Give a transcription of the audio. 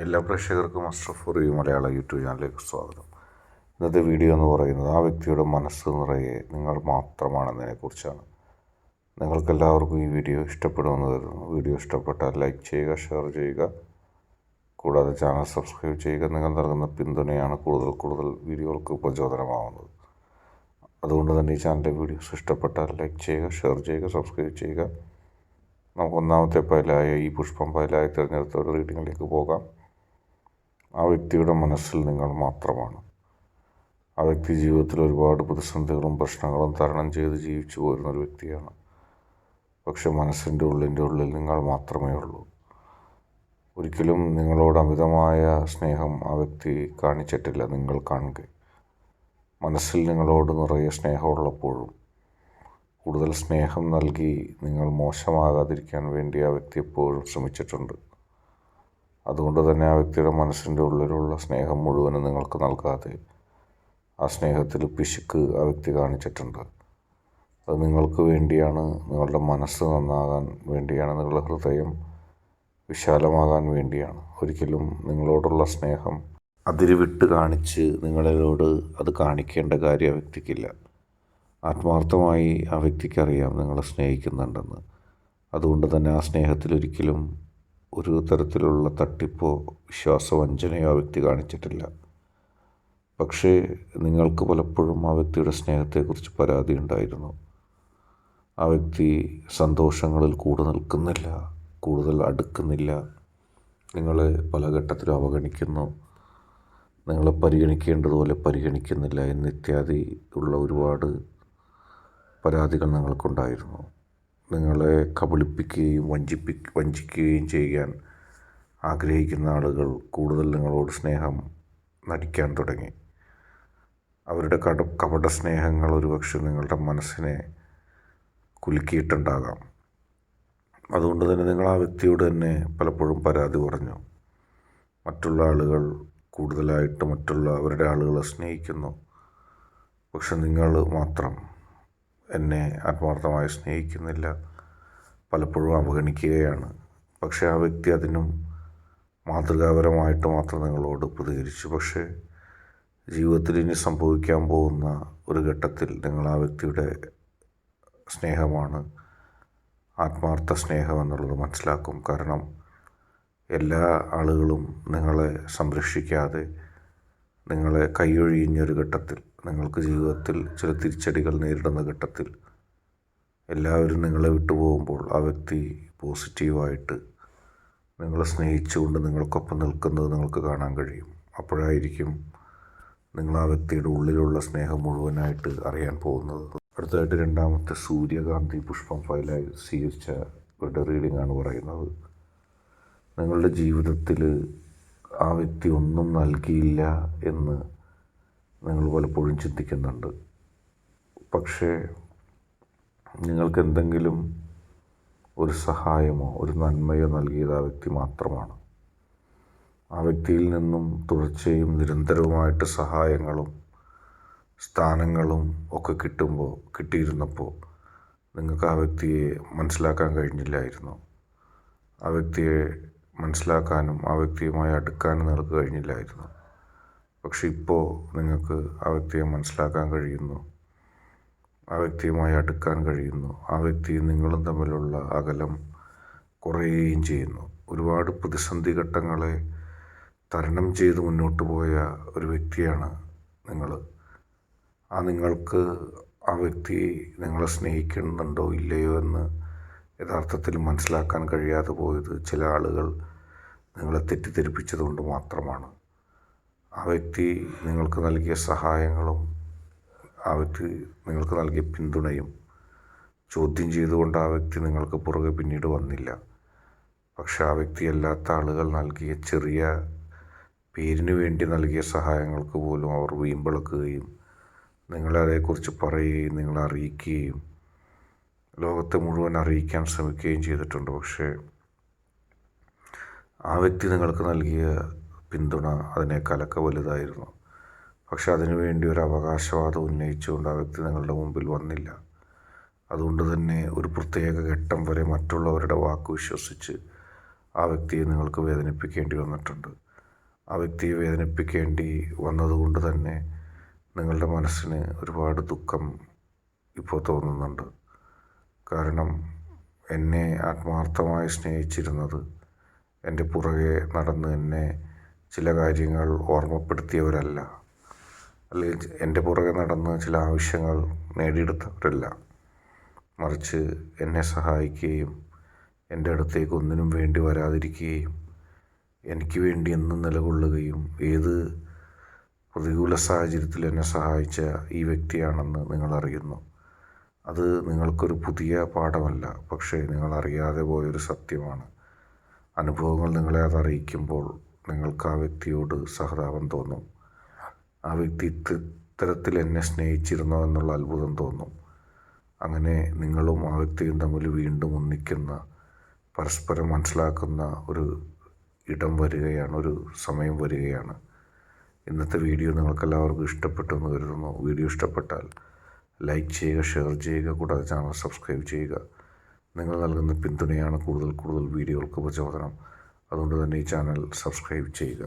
എല്ലാ പ്രേക്ഷകർക്കും അഷ്റഫ് റിവ്യൂ മലയാള യൂട്യൂബ് ചാനലിലേക്ക് സ്വാഗതം. ഇന്നത്തെ വീഡിയോ എന്ന് പറയുന്നത് ആ വ്യക്തിയുടെ മനസ്സ് നിറയെ നിങ്ങൾ മാത്രമാണെന്നതിനെക്കുറിച്ചാണ്. നിങ്ങൾക്കെല്ലാവർക്കും ഈ വീഡിയോ ഇഷ്ടപ്പെടുമെന്ന് കരുതുന്നു. വീഡിയോ ഇഷ്ടപ്പെട്ടാൽ ലൈക്ക് ചെയ്യുക, ഷെയർ ചെയ്യുക, കൂടാതെ ചാനൽ സബ്സ്ക്രൈബ് ചെയ്യുക. നിങ്ങൾ നൽകുന്ന പിന്തുണയാണ് കൂടുതൽ വീഡിയോകൾക്ക് പ്രചോദനമാവുന്നത്. അതുകൊണ്ട് തന്നെ ഈ ചാനലിലെ വീഡിയോസ് ഇഷ്ടപ്പെട്ടാൽ ലൈക്ക് ചെയ്യുക, ഷെയർ ചെയ്യുക, സബ്സ്ക്രൈബ് ചെയ്യുക. നമുക്ക് ഒന്നാമത്തെ പൈലായ ഈ പുഷ്പം പൈലായി തിരഞ്ഞെടുത്ത ഒരു റീഡിങ്ങിലേക്ക് പോകാം. ആ വ്യക്തിയുടെ മനസ്സിൽ നിങ്ങൾ മാത്രമാണ്. ആ വ്യക്തി ജീവിതത്തിൽ ഒരുപാട് പ്രതിസന്ധികളും പ്രശ്നങ്ങളും തരണം ചെയ്ത് ജീവിച്ചു പോരുന്നൊരു വ്യക്തിയാണ്. പക്ഷെ മനസ്സിൻ്റെ ഉള്ളിൽ നിങ്ങൾ മാത്രമേ ഉള്ളൂ. ഒരിക്കലും നിങ്ങളോട് അമിതമായ സ്നേഹം ആ വ്യക്തി കാണിച്ചിട്ടില്ല. നിങ്ങൾ കാണുക, മനസ്സിൽ നിങ്ങളോട് നിറയെ സ്നേഹമുള്ളപ്പോഴും കൂടുതൽ സ്നേഹം നൽകി നിങ്ങൾ മോശമാകാതിരിക്കാൻ വേണ്ടി ആ വ്യക്തി എപ്പോഴും ശ്രമിച്ചിട്ടുണ്ട്. അതുകൊണ്ട് തന്നെ ആ വ്യക്തിയുടെ മനസ്സിൻ്റെ ഉള്ളിലുള്ള സ്നേഹം മുഴുവനും നിങ്ങൾക്ക് നൽകാതെ ആ സ്നേഹത്തിൽ പിശുക്ക് ആ വ്യക്തി കാണിച്ചിട്ടുണ്ട്. അത് നിങ്ങൾക്ക് വേണ്ടിയാണ്, നിങ്ങളുടെ മനസ്സ് നന്നാകാൻ വേണ്ടിയാണ്, നിങ്ങളുടെ ഹൃദയം വിശാലമാകാൻ വേണ്ടിയാണ്. ഒരിക്കലും നിങ്ങളോടുള്ള സ്നേഹം അതിര് വിട്ട് കാണിച്ച് നിങ്ങളോട് അത് കാണിക്കേണ്ട കാര്യം ആ വ്യക്തിക്കില്ല. ആത്മാർത്ഥമായി ആ വ്യക്തിക്കറിയാം നിങ്ങളെ സ്നേഹിക്കുന്നുണ്ടെന്ന്. അതുകൊണ്ട് തന്നെ ആ സ്നേഹത്തിൽ ഒരിക്കലും ഒരു തരത്തിലുള്ള തട്ടിപ്പോ വിശ്വാസവഞ്ചനയോ ആ വ്യക്തി കാണിച്ചിട്ടില്ല. പക്ഷേ നിങ്ങൾക്ക് പലപ്പോഴും ആ വ്യക്തിയുടെ സ്നേഹത്തെക്കുറിച്ച് പരാതി ഉണ്ടായിരുന്നു. ആ വ്യക്തി സന്തോഷങ്ങളിൽ കൂടെ നിൽക്കുന്നില്ല, കൂടുതൽ അടുക്കുന്നില്ല, നിങ്ങളെ പല ഘട്ടത്തിലും അവഗണിക്കുന്നു, നിങ്ങളെ പരിഗണിക്കേണ്ടതുപോലെ പരിഗണിക്കുന്നില്ല എന്നിത്യാദി ഉള്ള ഒരുപാട് പരാതികൾ നിങ്ങൾക്കുണ്ടായിരുന്നു. നിങ്ങളെ കബളിപ്പിക്കുകയും വഞ്ചിക്കുകയും ചെയ്യാൻ ആഗ്രഹിക്കുന്ന ആളുകൾ കൂടുതൽ നിങ്ങളോട് സ്നേഹം നടിക്കാൻ തുടങ്ങി. അവരുടെ കപട സ്നേഹങ്ങൾ ഒരുപക്ഷെ നിങ്ങളുടെ മനസ്സിനെ കുലുക്കിയിട്ടുണ്ടാകാം. അതുകൊണ്ട് തന്നെ നിങ്ങൾ ആ വ്യക്തിയോട് തന്നെ പലപ്പോഴും പരാതി പറഞ്ഞു. മറ്റുള്ള ആളുകൾ കൂടുതലായിട്ട് അവരുടെ ആളുകളെ സ്നേഹിക്കുന്നു, പക്ഷെ നിങ്ങൾ മാത്രം എന്നെ ആത്മാർത്ഥമായി സ്നേഹിക്കുന്നില്ല, പലപ്പോഴും അവഗണിക്കുകയാണ്. പക്ഷേ ആ വ്യക്തി അതിനും മാതൃകാപരമായിട്ട് മാത്രം നിങ്ങളോട് പ്രതികരിച്ചു. പക്ഷേ ജീവിതത്തിൽ ഇനി സംഭവിക്കാൻ പോകുന്ന ഒരു ഘട്ടത്തിൽ നിങ്ങൾ ആ വ്യക്തിയുടെ സ്നേഹമാണ് ആത്മാർത്ഥ സ്നേഹം എന്നുള്ളത് മനസ്സിലാക്കും. കാരണം എല്ലാ ആളുകളും നിങ്ങളെ സംരക്ഷിക്കാതെ നിങ്ങളെ കൈയൊഴിഞ്ഞൊരു ഘട്ടത്തിൽ, നിങ്ങൾക്ക് ജീവിതത്തിൽ ചില തിരിച്ചടികൾ നേരിടുന്ന ഘട്ടത്തിൽ എല്ലാവരും നിങ്ങളെ വിട്ടുപോകുമ്പോൾ ആ വ്യക്തി പോസിറ്റീവായിട്ട് നിങ്ങളെ സ്നേഹിച്ചുകൊണ്ട് നിങ്ങൾക്കൊപ്പം നിൽക്കുന്നത് നിങ്ങൾക്ക് കാണാൻ കഴിയും. അപ്പോഴായിരിക്കും നിങ്ങൾ ആ വ്യക്തിയുടെ ഉള്ളിലുള്ള സ്നേഹം മുഴുവനായിട്ട് അറിയാൻ പോകുന്നത്. അടുത്തതായിട്ട് രണ്ടാമത്തെ സൂര്യകാന്തി പുഷ്പം ഫയലായി സ്വീകരിച്ച ഒരു റീഡിംഗാണ് പറയുന്നത്. നിങ്ങളുടെ ജീവിതത്തിൽ ആ വ്യക്തി ഒന്നും നൽകിയില്ല എന്ന് നിങ്ങൾ പലപ്പോഴും ചിന്തിക്കുന്നുണ്ട്. പക്ഷേ നിങ്ങൾക്ക് എന്തെങ്കിലും ഒരു സഹായമോ ഒരു നന്മയോ നൽകിയത് ആ വ്യക്തി മാത്രമാണ്. ആ വ്യക്തിയിൽ നിന്നും തുടർച്ചയും നിരന്തരവുമായിട്ട് സഹായങ്ങളും സ്ഥാനങ്ങളും ഒക്കെ കിട്ടിയിരുന്നപ്പോൾ നിങ്ങൾക്ക് ആ വ്യക്തിയെ മനസ്സിലാക്കാൻ കഴിഞ്ഞില്ലായിരുന്നു. ആ വ്യക്തിയെ മനസ്സിലാക്കാനും ആ വ്യക്തിയുമായി അടുക്കാനും നിങ്ങൾക്ക് കഴിഞ്ഞില്ലായിരുന്നു. പക്ഷെ ഇപ്പോൾ നിങ്ങൾക്ക് ആ വ്യക്തിയെ മനസ്സിലാക്കാൻ കഴിയുന്നു, ആ വ്യക്തിയുമായി അടുക്കാൻ കഴിയുന്നു. ആ വ്യക്തിയും നിങ്ങളും തമ്മിലുള്ള അകലം കുറയുകയും ചെയ്യുന്നു. ഒരുപാട് പ്രതിസന്ധി ഘട്ടങ്ങളെ തരണം ചെയ്ത് മുന്നോട്ട് പോയ ഒരു വ്യക്തിയാണ് നിങ്ങൾ. നിങ്ങൾക്ക് ആ വ്യക്തി നിങ്ങളെ സ്നേഹിക്കുന്നുണ്ടോ ഇല്ലയോ എന്ന് യഥാർത്ഥത്തിൽ മനസ്സിലാക്കാൻ കഴിയാതെ പോയത് ചില ആളുകൾ നിങ്ങളെ തെറ്റിദ്ധരിപ്പിച്ചതുകൊണ്ട് മാത്രമാണ്. ആ വ്യക്തി നിങ്ങൾക്ക് നൽകിയ സഹായങ്ങളും ആ വ്യക്തി നിങ്ങൾക്ക് നൽകിയ പിന്തുണയും ചോദ്യം ചെയ്തുകൊണ്ട് ആ വ്യക്തി നിങ്ങൾക്ക് പുറകെ പിന്നീട് വന്നില്ല. പക്ഷെ ആ വ്യക്തിയല്ലാത്ത ആളുകൾ നൽകിയ ചെറിയ പേരിന് വേണ്ടി നൽകിയ സഹായങ്ങൾക്ക് പോലും അവർ വീമ്പിളക്കുകയും നിങ്ങളെ അതേക്കുറിച്ച് പറയുകയും നിങ്ങളെ അറിയിക്കുകയും ലോകത്തെ മുഴുവൻ അറിയിക്കാൻ ശ്രമിക്കുകയും ചെയ്തിട്ടുണ്ട്. പക്ഷേ ആ വ്യക്തി നിങ്ങൾക്ക് നൽകിയ പിന്തുണ അതിനേക്കാളൊക്കെ വലുതായിരുന്നു. പക്ഷെ അതിനുവേണ്ടി ഒരു അവകാശവാദം ഉന്നയിച്ചുകൊണ്ട് ആ വ്യക്തി നിങ്ങളുടെ മുമ്പിൽ വന്നില്ല. അതുകൊണ്ട് തന്നെ ഒരു പ്രത്യേക ഘട്ടം വരെ മറ്റുള്ളവരുടെ വാക്ക് വിശ്വസിച്ച് ആ വ്യക്തിയെ നിങ്ങൾക്ക് വേദനിപ്പിക്കേണ്ടി വന്നിട്ടുണ്ട്. ആ വ്യക്തിയെ വേദനിപ്പിക്കേണ്ടി വന്നതുകൊണ്ട് തന്നെ നിങ്ങളുടെ മനസ്സിന് ഒരുപാട് ദുഃഖം ഇപ്പോൾ തോന്നുന്നുണ്ട്. കാരണം എന്നെ ആത്മാർത്ഥമായി സ്നേഹിച്ചിരുന്നത്, എൻ്റെ പുറകെ നടന്ന് എന്നെ ചില കാര്യങ്ങൾ ഓർമ്മപ്പെടുത്തിയവരല്ല, അല്ലെങ്കിൽ എൻ്റെ പുറകെ നടന്ന് ചില ആവശ്യങ്ങൾ നേടിയെടുത്തവരല്ല, മറിച്ച് എന്നെ സഹായിക്കുകയും എൻ്റെ അടുത്തേക്ക് ഒന്നിനും വേണ്ടി വരാതിരിക്കുകയും എനിക്ക് വേണ്ടി എന്നും നിലകൊള്ളുകയും ഏത് പ്രതികൂല സാഹചര്യത്തിൽ എന്നെ സഹായിച്ച ഈ വ്യക്തിയാണെന്ന് നിങ്ങൾ അറിയുന്നു. അത് നിങ്ങൾക്കൊരു പുതിയ പാഠമല്ല, പക്ഷേ നിങ്ങൾ അറിയാതെ പോയൊരു സത്യമാണ്. അനുഭവങ്ങൾ നിങ്ങളെ അതറിയിക്കുമ്പോൾ നിങ്ങൾക്ക് ആ വ്യക്തിയോട് സഹതാപം തോന്നും. ആ വ്യക്തി ഇത്തരത്തിൽ എന്നെ സ്നേഹിച്ചിരുന്നോ എന്നുള്ള അത്ഭുതം തോന്നും. അങ്ങനെ നിങ്ങളും ആ വ്യക്തിയും തമ്മിൽ വീണ്ടും ഒന്നിക്കുന്ന, പരസ്പരം മനസ്സിലാക്കുന്ന ഒരു ഇടം വരികയാണ്, ഒരു സമയം വരികയാണ്. ഇന്നത്തെ വീഡിയോ നിങ്ങൾക്കെല്ലാവർക്കും ഇഷ്ടപ്പെട്ടു എന്ന് കരുതുന്നു. വീഡിയോ ഇഷ്ടപ്പെട്ടാൽ ലൈക്ക് ചെയ്യുക, ഷെയർ ചെയ്യുക, കൂടാതെ ചാനൽ സബ്സ്ക്രൈബ് ചെയ്യുക. നിങ്ങൾ നൽകുന്ന പിന്തുണയാണ് കൂടുതൽ വീഡിയോകൾക്ക് പ്രചോദനം. അതുകൊണ്ട് തന്നെ ഈ ചാനൽ സബ്സ്ക്രൈബ് ചെയ്യുക.